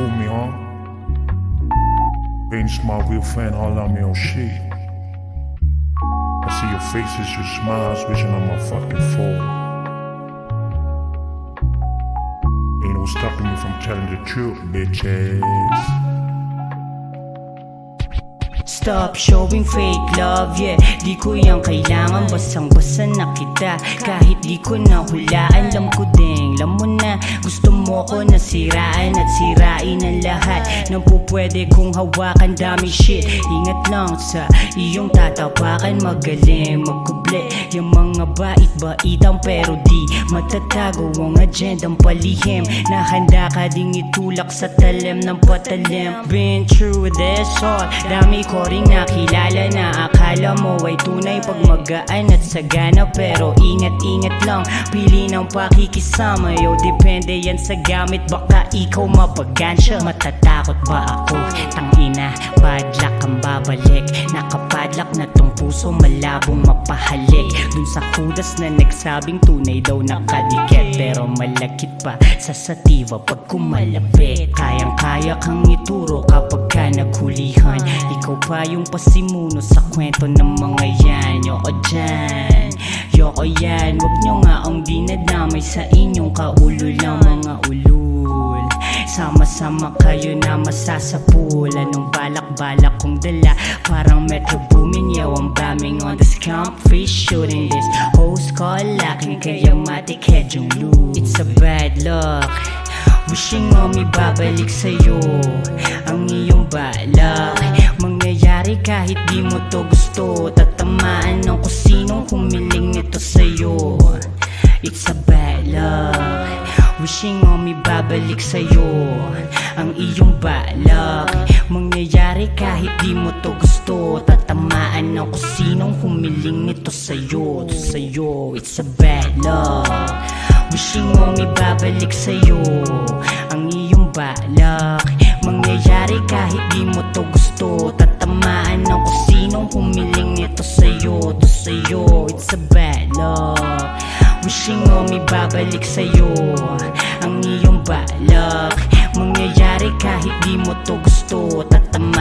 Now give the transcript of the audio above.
fool me, huh? Ain't my real fan, holla at me on shit. I see your faces, your smiles, wishing on my fucking fall. Ain't no stopping me from telling the truth, bitches. Stop showing fake love, yeah. Di ko yung kailangan, basang-basa na kita. Kahit di ko nahulaan, alam ko din, alam mo na gusto mo ko nasiraan at sirain ang lahat nang pupwede kong hawakan, dami shit. Ingat lang sa iyong tatapakan, magaling magkuble. Yung mga bait-baitang pero di matatago ang agendang palihim na handa ka ding itulak sa talim ng patalim. Been through this all, dami ko ring nakilala na akala mo ay tunay pag magaan at sagana. Pero ingat-ingat lang, pili ng pakikisama. Yo, depende yan sa gamit, baka ikaw mapagansya. Matatakot ba ako? Tangina, bad luck ang babalik. Nakapadlock na tong puso, malabong mapahalik dun sa kudas na nagsabing tunay daw nakadikit. Pero malakit pa sa sativa pag kumalapit. Kayang-kaya kang ituro kapag ka naghulihan. Ikaw pa yung pasimuno sa kwento ng mga yan. Yoko dyan, yoko yan. Wag nyo nga ang dinadamay sa inyong kaulol ng mga ulul. Sama-sama kayo na masasapul. Anong balak-balak kong dala, parang Metro Boomin. Yo, I'm bombing on the scam, free shooting this host call lacking, kaya matikhead yung loot. It's a bad luck, wishing mo may babalik sa'yo ang iyong balak. Mangyayari kahit di mo to gusto, tatamaan ng kusinong humiling nito sa'yo. It's a bad luck, wishing mo may babalik sa'yo ang iyong balak. Mangyayari kahit di mo to gusto, tatamaan ng kusinong humiling nito sa'yo. It's a bad luck, wishing mo may babalik sa'yo ang iyong balak. Mangyayari kahit di mo to gusto, tatamaan ng kusinong humiling nito sa'yo. It's a bad luck, wishing mo may babalik sa'yo ang iyong balak. Mangyayari kahit di mo to gusto, tatamaan